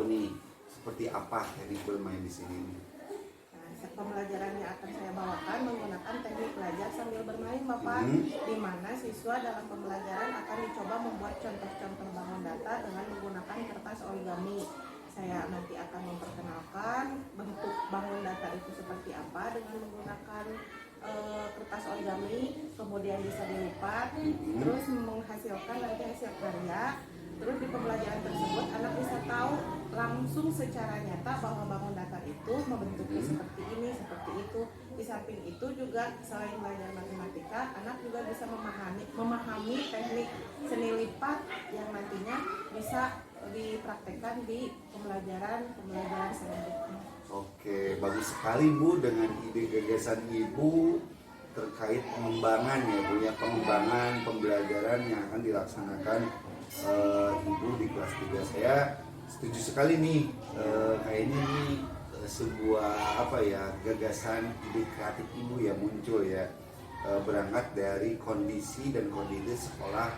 tahu nih seperti apa teknik bermain di sini. Nah, pembelajaran yang akan saya bawakan menggunakan teknik belajar sambil bermain, Bapak, di mana siswa dalam pembelajaran akan dicoba membuat contoh-contoh bangun data dengan menggunakan kertas origami. Saya nanti akan memperkenalkan bentuk bangun data itu seperti apa dengan menggunakan kertas origami, kemudian bisa dilipat, terus menghasilkan nanti hasil karya. Terus di pembelajaran tersebut anak bisa tahu langsung secara nyata bahwa bangun data itu membentuknya seperti ini, seperti itu. Di samping itu juga selain belajar matematika, anak juga bisa memahami teknik seni lipat yang nantinya bisa dipraktekkan di pembelajaran selanjutnya. Oke, bagus sekali Bu dengan ide gagasan Ibu terkait pengembangan ya Bu ya, pengembangan pembelajaran yang akan dilaksanakan Ibu di kelas 3. Saya setuju sekali nih, kayaknya ini sebuah gagasan ide kreatif Ibu yang muncul ya, berangkat dari kondisi dan kondisi sekolah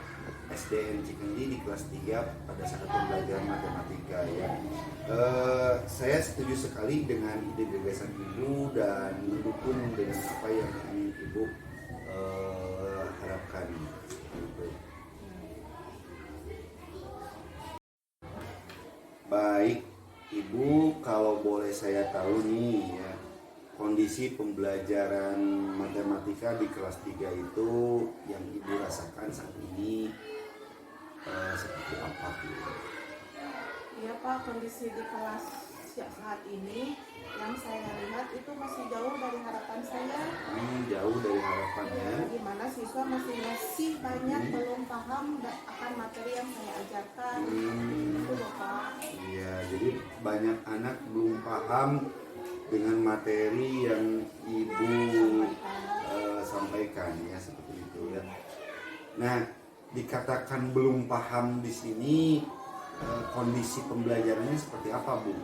SDN Cikendi di kelas 3 pada saat pembelajaran matematika ya. Saya setuju sekali dengan ide gagasan Ibu dan mendukung dengan apa yang ingin Ibu harapkan. Baik, Ibu, kalau boleh saya tahu nih ya, kondisi pembelajaran matematika di kelas 3 itu yang Ibu rasakan saat ini seperti apa? Iya Pak, kondisi di kelas saat ini yang saya lihat itu masih jauh dari harapan saya. Jauh dari harapannya. Di mana siswa masih banyak belum paham akan materi yang saya ajarkan. Itu Bapak. Iya, jadi banyak anak belum paham dengan materi yang Ibu sampaikan ya, seperti itu ya. Nah, dikatakan belum paham di sini, kondisi pembelajarannya seperti apa Bu?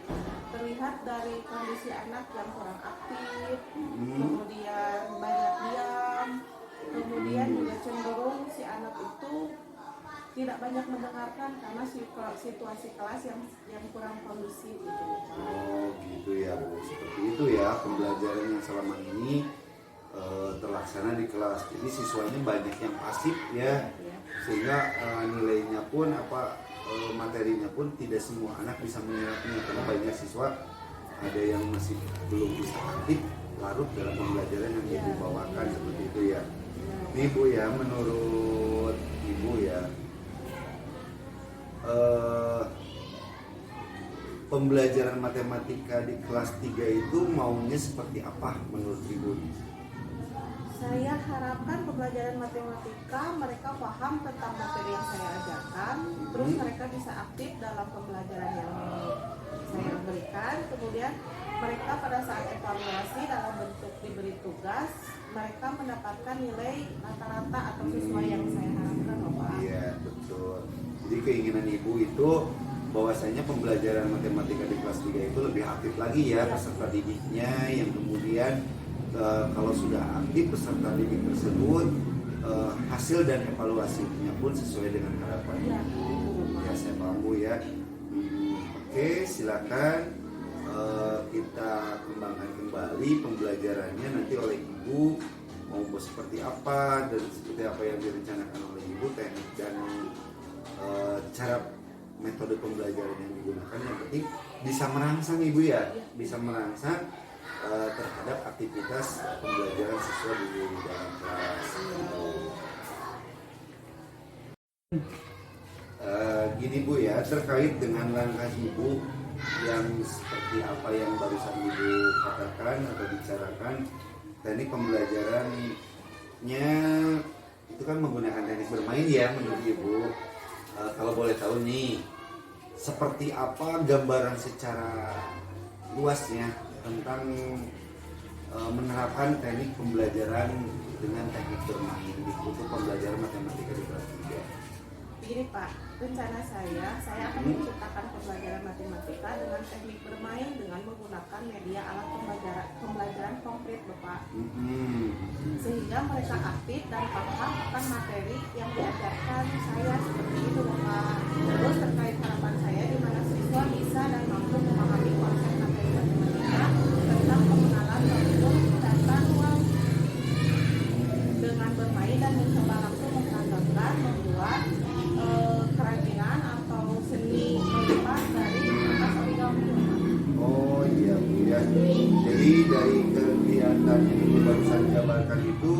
Terlihat dari kondisi anak yang kurang aktif, kemudian banyak diam, kemudian juga cenderung si anak itu tidak banyak mendengarkan karena situasi kelas yang kurang kondusif gitu. Oh gitu ya Bu, seperti itu ya pembelajaran yang selama ini terlaksana di kelas. Jadi siswanya banyak yang pasif ya, sehingga nilainya pun materinya pun tidak semua anak bisa menyerapnya, karena banyak siswa ada yang masih belum bisa aktif larut dalam pembelajaran yang Ibu bawakan seperti itu ya. Ini Bu ya, menurut Ibu ya, pembelajaran matematika di kelas 3 itu maunya seperti apa menurut Ibu? Saya harapkan pembelajaran matematika mereka paham tentang materi yang saya ajarkan, terus mereka bisa aktif dalam pembelajaran yang saya berikan. Kemudian mereka pada saat evaluasi dalam bentuk diberi tugas, mereka mendapatkan nilai rata-rata atau sesuai yang saya harapkan, Bapak. Iya betul. Jadi keinginan Ibu itu bahwasanya pembelajaran matematika di kelas 3 itu lebih aktif lagi ya, peserta didiknya, yang kemudian kalau sudah aktif peserta didik tersebut, hasil dan evaluasinya pun sesuai dengan harapannya. Ya saya paham Bu ya. Oke, silakan kita kembangkan kembali pembelajarannya nanti oleh Ibu, mau seperti apa dan seperti apa yang direncanakan oleh Ibu, teknik dan cara metode pembelajaran yang digunakan. Yang penting bisa merangsang Ibu ya, bisa merangsang terhadap aktivitas pembelajaran siswa di dalam kelas. Gini Bu ya, terkait dengan langkah Ibu yang seperti apa yang barusan Ibu katakan atau bicarakan, teknik pembelajarannya itu kan menggunakan teknik bermain ya menurut Ibu. Kalau boleh tahu nih, seperti apa gambaran secara luasnya tentang menerapkan teknik pembelajaran dengan teknik bermain untuk pembelajaran matematika di kelas 3. Begini Pak, rencana saya akan menciptakan pembelajaran matematika dengan teknik bermain dengan menggunakan media alat pembelajaran konkret Bapak. Sehingga mereka aktif dan paham akan materi yang diajarkan saya seperti itu Bapak. Terus terkait harapan saya di mana siswa bisa dan dan yang Ibu barusan jabarkan itu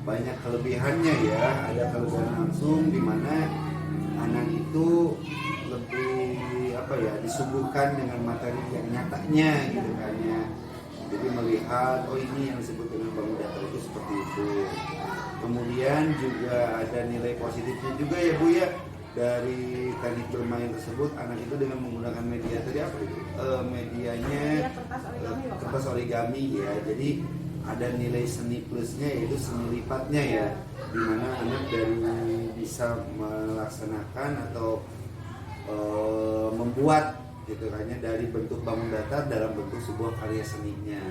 banyak kelebihannya ya. Ada kelebihan langsung di mana anak itu lebih apa ya, disuguhkan dengan materi yang nyatanya gitu kan ya. Jadi melihat oh ini yang disebut dengan bangun data itu seperti itu. Kemudian juga ada nilai positifnya juga ya Bu ya, dari teknik bermain tersebut anak itu dengan menggunakan media tadi apa itu medianya kertas origami ya. Jadi ada nilai seni plusnya yaitu seni lipatnya ya, dimana anak dari bisa melaksanakan atau membuat gitu kan ya, dari bentuk bangun datar dalam bentuk sebuah karya seninya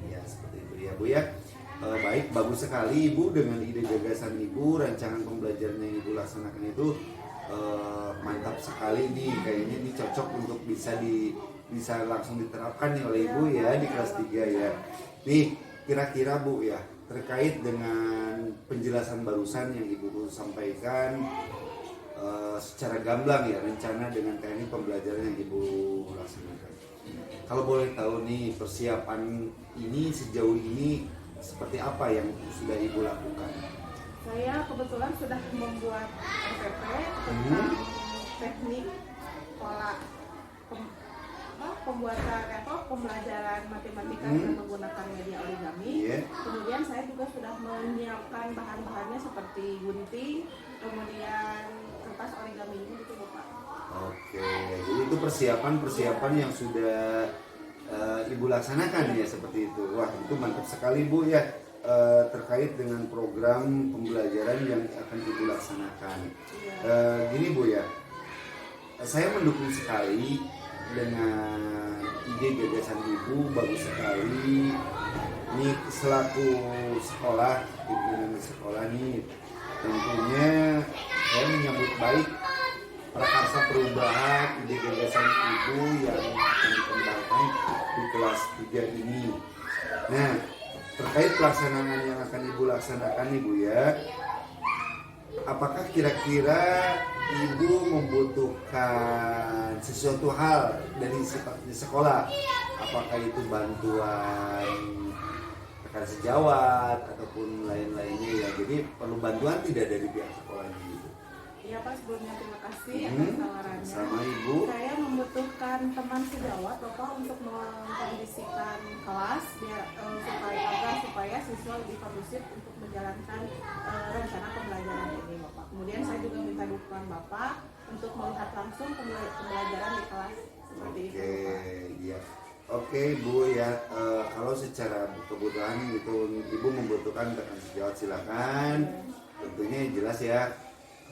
ya, seperti itu ya Bu ya. Baik, bagus sekali Ibu dengan ide gagasan Ibu, rancangan pembelajaran yang Ibu laksanakan itu mantap sekali nih, kayaknya ini cocok untuk bisa langsung diterapkan nih oleh Ibu ya di kelas 3 ya. Nih kira-kira Bu ya, terkait dengan penjelasan barusan yang Ibu sampaikan secara gamblang ya, rencana dengan teknik pembelajaran yang Ibu laksanakan. Kalau boleh tahu nih, persiapan ini sejauh ini seperti apa yang sudah Ibu lakukan? Saya kebetulan sudah membuat RPP tentang teknik pola pembuatan pembelajaran matematika dengan menggunakan media origami. Kemudian saya juga sudah menyiapkan bahan-bahannya seperti gunting, kemudian kertas origami ini gitu Bapak. Oke, jadi itu persiapan yang sudah Ibu laksanakan ya seperti itu. Wah, itu mantap sekali Bu ya, terkait dengan program pembelajaran yang akan Ibu laksanakan. Gini Bu ya, saya mendukung sekali dengan ide gagasan Ibu, bagus sekali. Ini selaku sekolah, pimpinan sekolah nih, tentunya saya menyambut baik prakarsa perubahan ide gagasan Ibu yang akan dikembangkan di kelas 3 ini. Nah, terkait pelaksanaan yang akan Ibu laksanakan Ibu ya, apakah kira-kira Ibu membutuhkan sesuatu hal dari sekolah? Apakah itu bantuan rekan sejawat ataupun lain-lainnya ya? Jadi perlu bantuan tidak dari pihak sekolah ini? Iya Pak, sebelumnya terima kasih atas tawarannya. Sama Ibu. Saya membutuhkan teman sejawat Bapak untuk mengkondisikan kelas biar supaya siswa lebih kondusif untuk menjalankan rencana pembelajaran ini Bapak. Kemudian saya juga minta dukungan Bapak untuk melihat langsung pembelajaran di kelas seperti itu Bapak. Iya. Oke Bu ya, kalau secara kebutuhan itu Ibu membutuhkan rekan sejawat silakan. Tentunya jelas ya.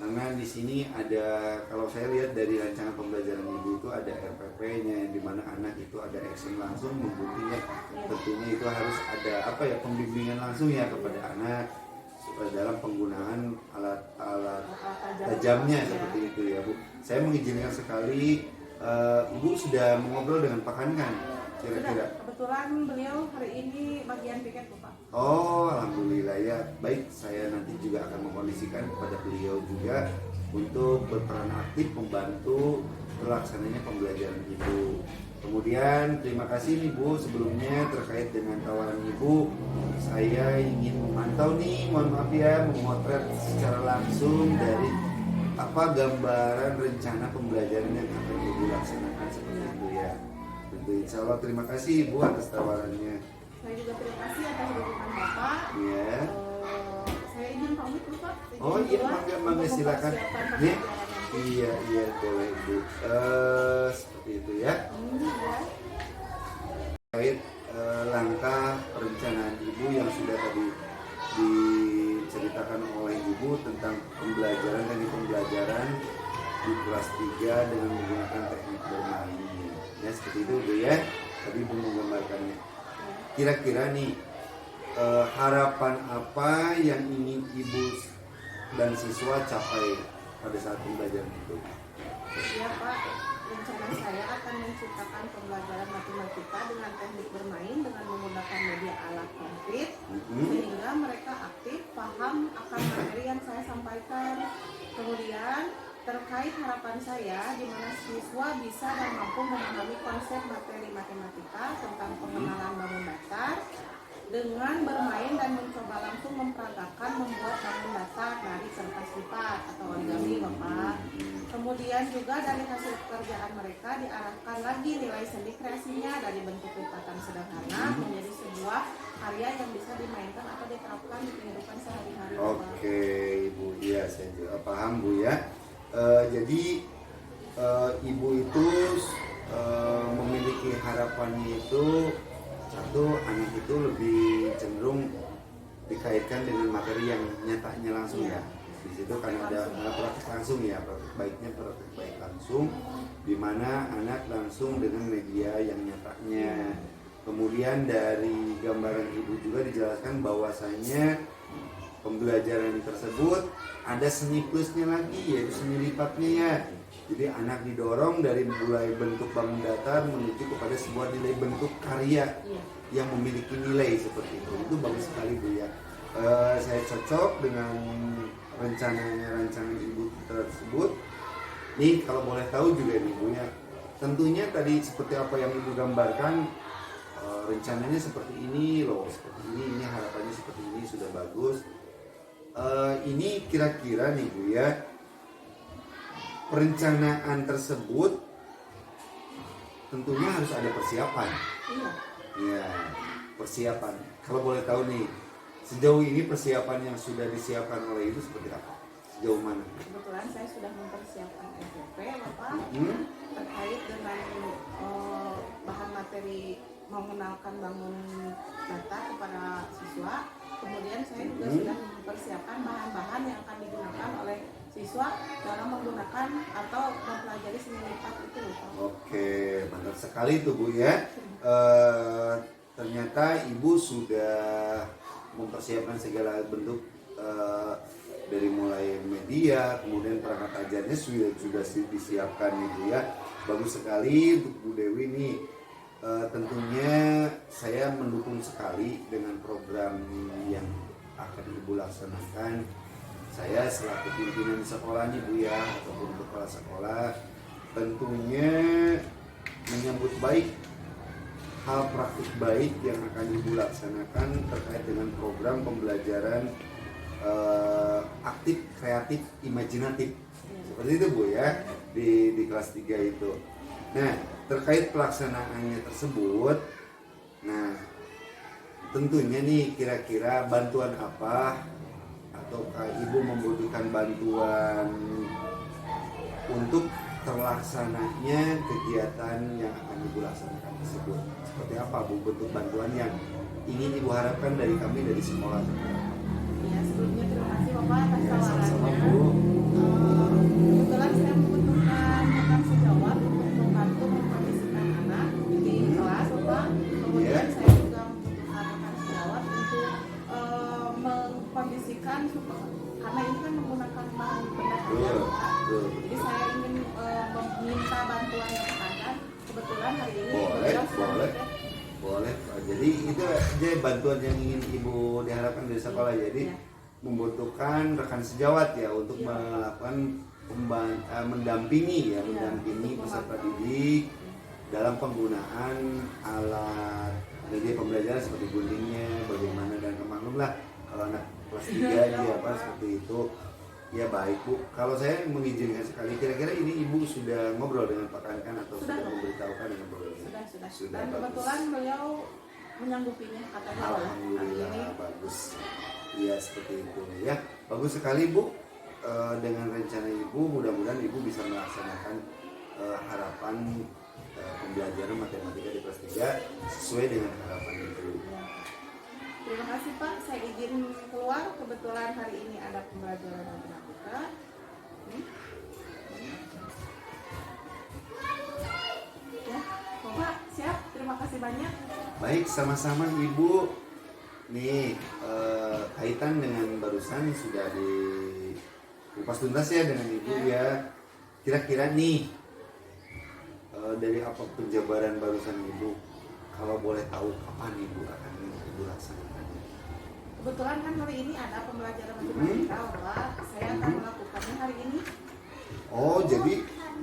Karena di sini ada, kalau saya lihat dari rancangan pembelajaran Ibu itu ada RPP-nya, di mana anak itu ada action langsung membuktinya. Tentunya itu harus ada apa ya, pembimbingan langsung ya kepada anak dalam penggunaan alat tajamnya seperti itu ya Bu. Saya mengizinkan sekali, Ibu sudah mengobrol dengan Pak Kankan kira-kira? Kebetulan beliau hari ini bagian piket Bapak. Oh, alhamdulillah ya. Baik, saya nanti juga akan mengkondisikan kepada beliau juga untuk berperan aktif membantu terlaksananya pembelajaran Ibu. Kemudian terima kasih nih Bu sebelumnya terkait dengan tawaran Ibu. Saya ingin memantau nih, mohon maaf ya, memotret secara langsung dari apa gambaran rencana pembelajaran yang akan Ibu laksanakan seperti itu ya. Tentu insya Allah terima kasih Ibu atas tawarannya. Saya juga terima kasih atas dukungan Bapak. Iya. Saya izin pamit Bapak. Oh iya, mangga silakan. Ya. Iya boleh Bu. Seperti itu ya. Terkait langkah perencanaan Ibu yang sudah tadi diceritakan oleh Ibu tentang pembelajaran di kelas 3 dengan menggunakan teknik bermain. Ya seperti itu Bu ya. Tadi Bu menggambarkannya. Kira-kira nih harapan apa yang ingin Ibu dan siswa capai pada saat pembelajaran itu? Ya Pak, rencana saya akan menciptakan pembelajaran matematika dengan teknik bermain dengan menggunakan media alat konkret sehingga mereka aktif, paham akan materi yang saya sampaikan. Kemudian terkait harapan saya di mana siswa bisa dan mampu memahami konsep materi matematika tentang pengenalan bangun datar, dengan bermain dan mencoba langsung memperagakan membuat bangun datar dari kertas lipat atau origami Bapak. Kemudian juga dari hasil pekerjaan mereka diarahkan lagi nilai seni kreasinya dari bentuk lipatan sederhana menjadi sebuah karya yang bisa dimainkan atau diterapkan di kehidupan sehari-hari. Oke, Ibu, ya saya juga paham Bu ya. Jadi Ibu itu memiliki harapannya itu satu, anak itu lebih cenderung dikaitkan dengan materi yang nyatanya langsung ya. Di situ karena ada praktek langsung ya, praktek baiknya praktek baik langsung, di mana anak langsung dengan media yang nyatanya. Kemudian dari gambaran Ibu juga dijelaskan bahwasanya pembelajaran tersebut ada seni plusnya lagi, yaitu seni lipatnya ya. Jadi anak didorong dari mulai bentuk bangun datar menuju kepada sebuah nilai bentuk karya yang memiliki nilai seperti itu. Itu bagus sekali Bu ya. Saya cocok dengan rancangan Ibu tersebut. Nih kalau boleh tahu juga nih Bu ya. Tentunya tadi seperti apa yang Ibu gambarkan, rencananya seperti ini loh, seperti ini harapannya seperti ini, sudah bagus. Ini kira-kira nih Bu ya, perencanaan tersebut tentunya harus ada persiapan. Iya, persiapan. Kalau boleh tahu nih, sejauh ini persiapan yang sudah disiapkan oleh Ibu seperti apa? Sejauh mana? Kebetulan saya sudah mempersiapkan SOP Bapak terkait dengan bahan materi mengenalkan bangun data kepada siswa. Kemudian saya juga sudah mempersiapkan bahan-bahan yang akan digunakan oleh siswa dalam menggunakan atau mempelajari seni lipat itu. Oke, mantap sekali tuh Bu ya. Ternyata Ibu sudah mempersiapkan segala bentuk dari mulai media, kemudian perangkat ajarnya sudah disiapkan Ibu ya. Bagus sekali untuk Bu Dewi nih. Tentunya saya mendukung sekali dengan program yang akan Ibu laksanakan. Saya selaku pimpinan sekolahnya Bu ya, ataupun kepala sekolah, tentunya menyambut baik hal praktik baik yang akan Ibu laksanakan terkait dengan program pembelajaran aktif, kreatif, imajinatif. Seperti itu Bu ya, di kelas 3 itu. Nah, terkait pelaksanaannya tersebut, nah tentunya nih kira-kira bantuan apa ataukah Ibu membutuhkan bantuan untuk terlaksananya kegiatan yang akan Ibu laksanakan tersebut? Seperti apa Bu bentuk bantuan yang ingin Ibu harapkan dari kami dari sekolah? Ya, sebelumnya terima kasih Bapak atas Ya, tawarannya. sama-sama Bu. Kebetulan saya membutuhkan rekan sejawat untuk membantu mengkondisikan anak di kelas Bapak. Kemudian saya juga membutuhkan rekan sejawat untuk mengkondisikan karena ini kan menggunakan bahan benda kerja Bapak. Jadi saya ingin meminta bantuan rekan. Kebetulan hari ini boleh. Jadi itu aja bantuan yang ingin Ibu diharapkan dari sekolah. Jadi membutuhkan rekan sejawat ya untuk melakukan mendampingi peserta didik dalam penggunaan alat media pembelajaran seperti guntingnya, bagaimana, dan kemaklum lah kalau anak kelas 3 ya Pak seperti itu. Ya baik Bu, kalau saya mengizinkan sekali, kira-kira ini Ibu sudah ngobrol dengan Pak Kankan atau sudah memberitahukan dengan Bu? Sudah. Dan kebetulan beliau menyanggupinya katanya. Alhamdulillah bagus. Iya seperti itu ya. Bagus sekali Bu. Dengan rencana Ibu, mudah-mudahan Ibu bisa melaksanakan harapan pembelajaran matematika di kelas 3 sesuai dengan harapan Ibu. Terima kasih Pak, saya izin keluar. Kebetulan hari ini ada pembelajaran matematika. Ya, Bapak siap. Terima kasih banyak. Baik, sama-sama Ibu. Nih kaitan dengan barusan sudah dikupas tuntas ya dengan Ibu ya. Kira-kira nih dari apa penjabaran barusan Ibu, kalau boleh tahu kapan Ibu akan Ibu laksanakan? Kebetulan kan hari ini ada pembelajaran matematika, Bapak. Saya akan melakukannya hari ini. Oh,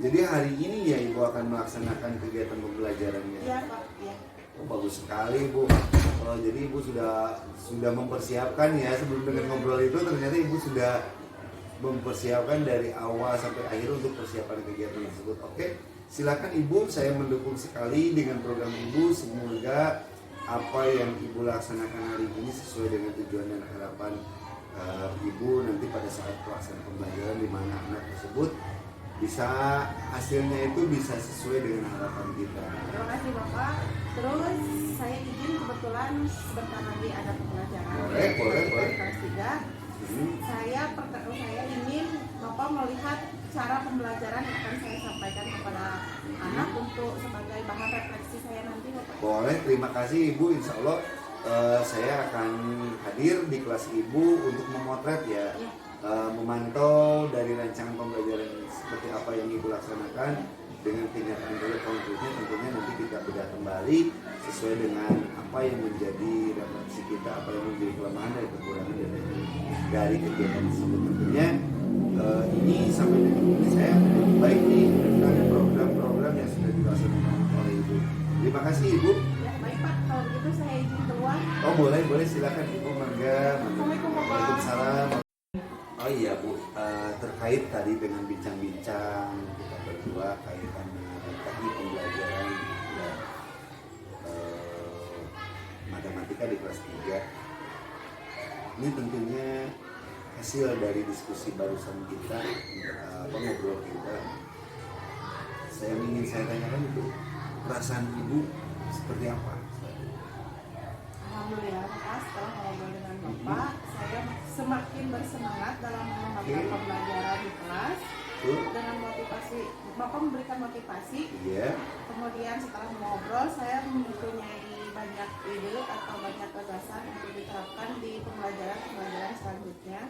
jadi hari ini ya Ibu akan melaksanakan kegiatan pembelajarannya? Iya Pak, iya. Oh, bagus sekali Bu. Jadi Ibu sudah mempersiapkan ya sebelum dengan ngobrol itu, ternyata Ibu sudah mempersiapkan dari awal sampai akhir untuk persiapan kegiatan tersebut. Oke, silakan Ibu, saya mendukung sekali dengan program Ibu. Semoga apa yang Ibu laksanakan hari ini sesuai dengan tujuan dan harapan Ibu nanti pada saat pelaksanaan pembelajaran, di mana anak tersebut bisa hasilnya itu bisa sesuai dengan harapan kita. Terima kasih Bapak. Terus saya izin, kebetulan sebentar lagi ada pembelajaran. Boleh. Kelas 3. Saya ingin Bapak melihat cara pembelajaran yang akan saya sampaikan kepada anak untuk sebagai bahan refleksi saya nanti Bapak. Boleh, terima kasih Ibu. Insya Allah saya akan hadir di kelas Ibu untuk memotret ya, memantau dari rancangan pembelajaran seperti apa yang Ibu laksanakan. Dengan tindakan konkretnya tentunya nanti kita bedah kembali sesuai dengan apa yang menjadi refleksi kita, apa yang menjadi kelemahan dan kekurangan dari kegiatan tersebut. Tentunya ini sampai dengan ini saya baik nih dengan program-program yang sudah dilaksanakan oleh Ibu. Terima kasih Ibu. Ya baik Pak, kalau begitu saya izin keluar. Oh boleh silakan Ibu, mangga. Assalamualaikum Bapak. Waalaikumsalam. Oh iya Bu, terkait tadi dengan bincang-bincang kita berdua kaitan dengan teknik pembelajaran matematika di kelas 3. Ini tentunya hasil dari diskusi barusan kita, ngobrol kita. Saya tanyakan itu, perasaan Ibu seperti apa? Alhamdulillah Bapak, setelah ngobrol dengan Bapak, saya semakin bersemangat dalam mengembangkan pembelajaran di kelas. Dengan motivasi, Bapak memberikan motivasi. Kemudian setelah ngobrol, saya mempunyai banyak ide atau banyak gagasan untuk diterapkan di pembelajaran selanjutnya.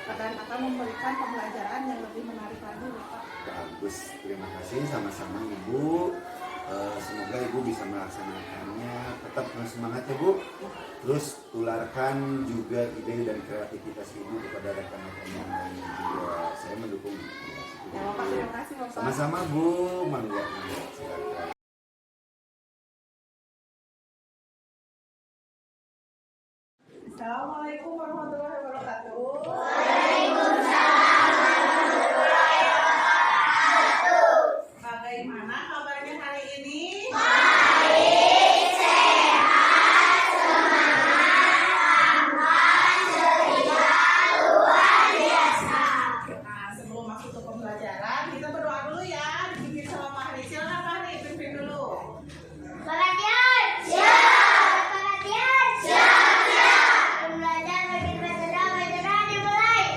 Dan akan memberikan pembelajaran yang lebih menarik lagi Bapak. Bagus, terima kasih sama-sama Ibu. Semoga Ibu bisa melaksanakannya. Tetap semangat ya Bu. Terus tularkan juga ide dan kreativitas Ibu kepada rekan-rekan yang lain juga. Saya mendukung. Ya Bapak, terima kasih Bapak. Sama-sama Bu, mangga. Silakan. Assalamualaikum warahmatullahi wabarakatuh. Bagaimana kabarnya hari ini? Nah, sebelum masuk ke pembelajaran, kita berdoa dulu ya. Dipimpin sama Pak Hari. Silakan Pak Hari, pimpin dulu. Perhatian, siap. Perhatian, siap. Pembelajaran bagi pelajaran dimulai.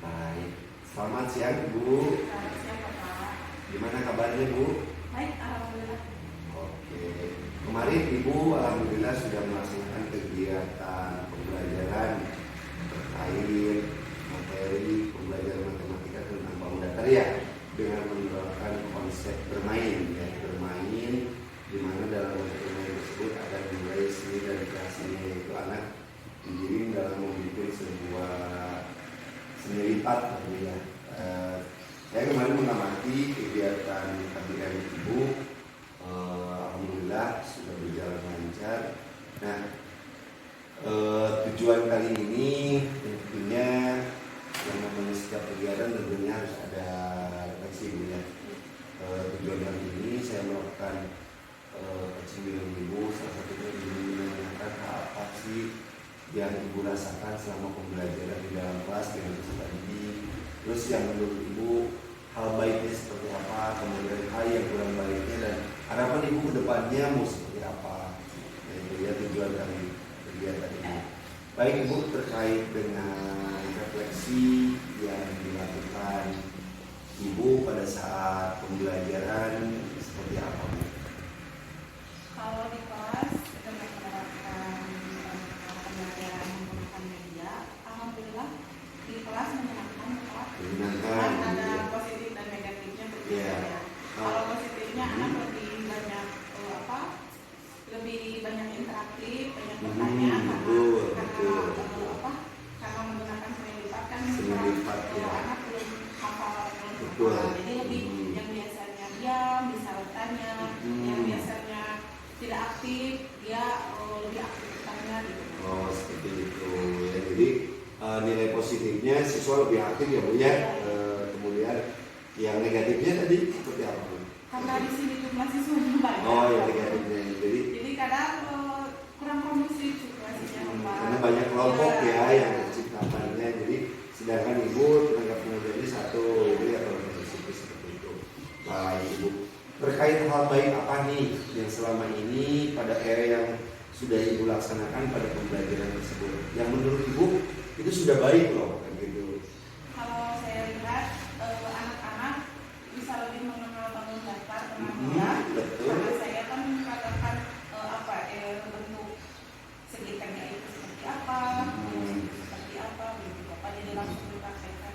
Baik, selamat siang Bu. Gimana kabarnya Bu? Baik, alhamdulillah. Oke, kemarin Ibu alhamdulillah sudah melaksanakan kegiatan pembelajaran terkait materi pembelajaran matematika tentang bangun datar ya, dengan menerapkan konsep bermain ya, bermain di mana dalam konsep bermain tersebut ada nilai seni dan kreasinya, yaitu anak digiring dalam membuat sebuah seni lipat ya. Saya kemarin mengamati kegiatan KBM Ibu, alhamdulillah sudah berjalan lancar. Nah, tujuan kali ini tentunya yang namanya setiap kegiatan tentunya Ibu rasakan selama pembelajaran di dalam kelas dengan peserta didik? Terus yang menurut Ibu hal baiknya seperti apa, kemudian hal yang kurang baiknya, dan harapan Ibu ke depannya mau seperti apa? Itu ya tujuan dari kegiatan ini. Baik Ibu, terkait dengan refleksi yang dilakukan Ibu pada saat pembelajaran seperti apa Bu? Kalau di kelas kita menerapkan pembelajaran menggunakan media, alhamdulillah di kelas menyenangkan Pak. Menyenangkan. Ada positif dan negatifnya begitu Iya. ya. Kalau positifnya anak lebih banyak lebih banyak interaktif, banyak bertanya karena menggunakan seni lipat kan anak belum hafal Betul. jadi lebih yang biasanya diam bisa bertanya, yang biasanya tidak aktif dia lebih aktif bertanya gitu. Oh seperti itu ya, jadi nilai positifnya siswa lebih aktif ya Bu ya. Kemudian yang negatifnya tadi seperti apa Bu? Karena di sini jumlah siswanya banyak. Oh yang negatifnya jadi kadang kurang kondusif situasinya karena banyak kelompok ya yang terciptakannya, jadi sedangkan Ibu tenaga pengajarnya satu, jadi ya kalau seperti itu. Baik Ibu, terkait hal baik apa nih yang selama ini pada era yang sudah Ibu laksanakan pada pembelajaran tersebut yang menurut Ibu itu sudah baik loh kan gitu? Kalau saya lihat anak-anak bisa lebih mengenal bangun dasar penampilan. Betul. Karena saya kan mengatakan bentuk segitannya itu seperti apa, seperti apa, begitu Bapak, jadi langsung dipraktekkan.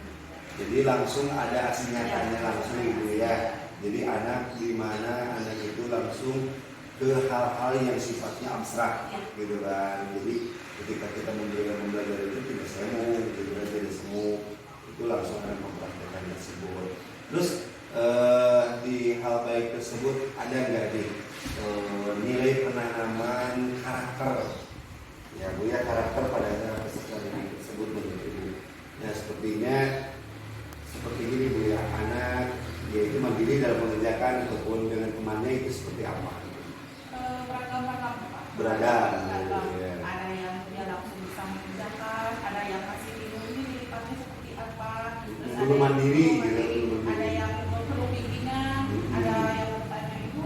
Jadi langsung ada aksi nyatanya langsung Ibu ya. Jadi anak di mana anak itu langsung ke hal-hal yang sifatnya abstrak gitu kan. Jadi ketika kita membelajar itu tidak semu, gitu kan, tidak semu, itu langsung akan mempraktekkan tersebut. Terus di hal baik tersebut ada nggak nih nilai penanaman karakter ya Bu ya, karakter pada peserta didik tersebut menurut Ibu? Nah sepertinya seperti ini Bu ya, anak dia itu mandiri dalam mengerjakan ataupun dengan temannya itu seperti apa? Beragam Pak. Beragam. Ya. Ada yang dia langsung bisa mengerjakan, ada yang masih bingung ini dilipatnya seperti apa, terus belum mandiri gitu. Ada yang perlu bimbingan, ada yang bertanya Ibu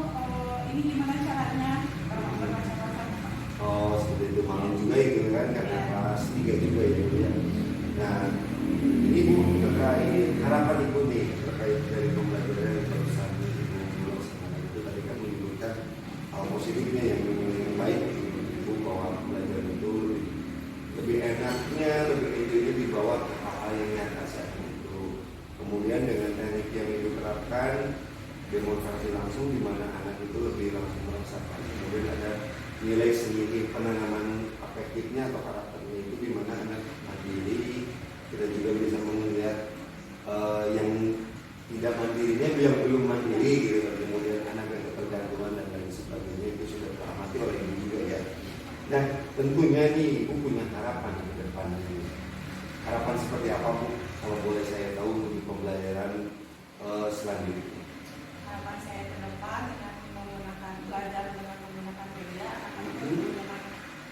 ini gimana caranya, bermacam-macam. Oh seperti itu, malam juga itu kan karena kelas 3 juga ya Bu ya. Nah ini Bu terkait harapan Ibu nih terkait dari pembelajaran yang barusan Ibu laksanakan itu tadi kan menyebutkan hal positifnya yang baik Ibu bahwa pembelajaran itu lebih enaknya, lebih intinya dibawa ke hal-hal yang nyata saat itu. Kemudian dengan teknik yang Ibu terapkan demonstrasi langsung di mana anak itu lebih langsung merasakan. Kemudian ada nilai sendiri penanaman afektifnya atau karakternya itu di mana anak mandiri. Kita juga bisa melihat yang tidak mandirinya yang belum mandiri gitu. Kemudian anak yang ketergantungan dan lain sebagainya itu sudah teramati oleh Ibu juga ya. Nah tentunya nih Ibu punya harapan ke depannya. Harapan seperti apa Bu? Kalau boleh saya tahu untuk pembelajaran selanjutnya. Harapan saya ke depan dengan menggunakan belajar dengan menggunakan media akan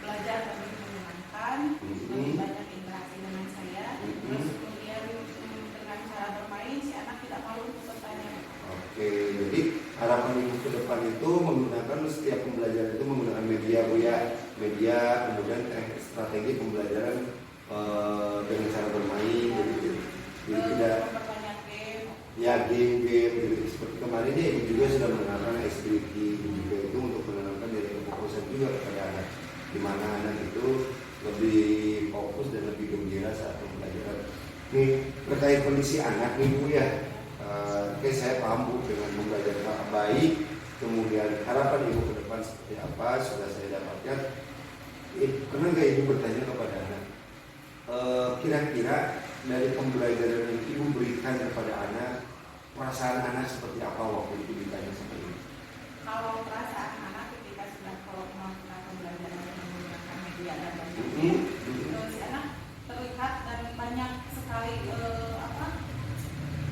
belajar lebih menyenangkan, lebih banyak interaksi dengan saya, terus kemudian dengan cara bermain si anak tidak malu untuk bertanya. Oke, jadi harapan Ibu ke depan itu menggunakan setiap pembelajaran itu menggunakan media Bu ya, media kemudian strategi pembelajaran dengan cara bermain, jadi tidak ya game gitu. Seperti kemarin ya Ibu juga sudah mengenalkan activity juga itu untuk menanamkan dari kefokusan juga kepada anak, di mana anak itu lebih fokus dan lebih gembira saat pembelajaran. Nih terkait kondisi anak nih Bu ya, oke saya paham Bu dengan pembelajaran baik, kemudian harapan Ibu ke depan seperti apa sudah saya dapatkan. Pernah nggak Ibu bertanya kepada anak, kira-kira dari pembelajaran yang Ibu berikan kepada anak, perasaan anak seperti apa waktu itu ditanya seperti ini? Kalau perasaan anak ketika sudah melakukan pembelajaran yang menggunakan media dan lain-lain, si anak terlihat dan banyak sekali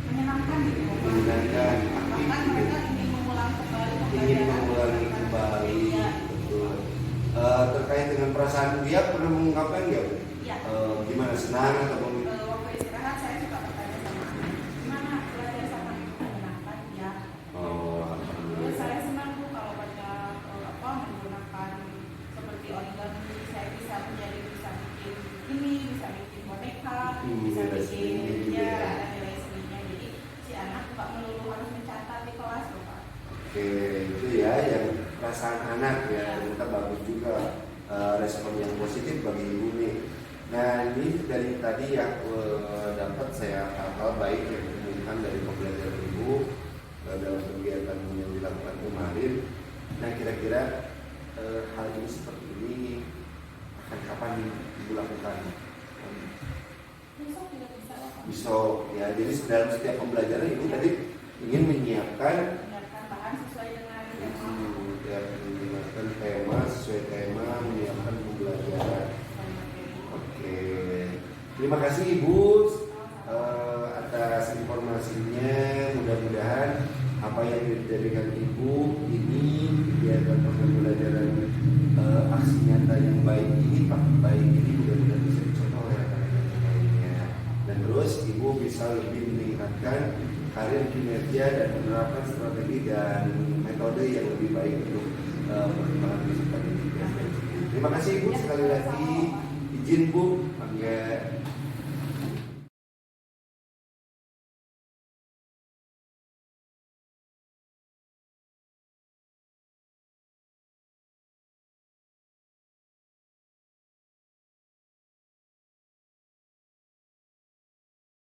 menyenangkan gitu. Menyenangkan, aktif Bahkan gitu. mereka ingin mengulang kembali Ingin pembelajaran mengulangi kembali, betul. Terkait dengan perasaan dia pernah mengungkapkan nggak Bu? Ya, anak-anak ya, ternyata bagus juga respon yang positif bagi ibu nih. Nah ini dari tadi yang dapat saya hal-hal baik yang ditemukan dari pembelajaran ibu dalam kegiatan yang dilakukan kemarin. Nah kira-kira hal ini seperti ini akan kapan ibu lakukan? Besok ya, jadi dalam setiap pembelajaran ibu tadi ingin menyiapkan bahan sesuai dengan ya, menyiapkan tema sesuai tema, menyiapkan pembelajaran. Oke, terima kasih ibu atas informasinya. Mudah-mudahan apa yang dijadikan ibu ini kegiatan pembelajaran aksi nyata yang baik ini, baik ini mudah-mudahan bisa dicontoh oleh rekan-rekan yang lainnya. Dan terus ibu bisa lebih meningkatkan karir kinerja dan menerapkan strategi dan metode yang lebih baik untuk perkembangan fisik dan pendidikan. Terima kasih ibu sekali lagi. Izin bu, panggil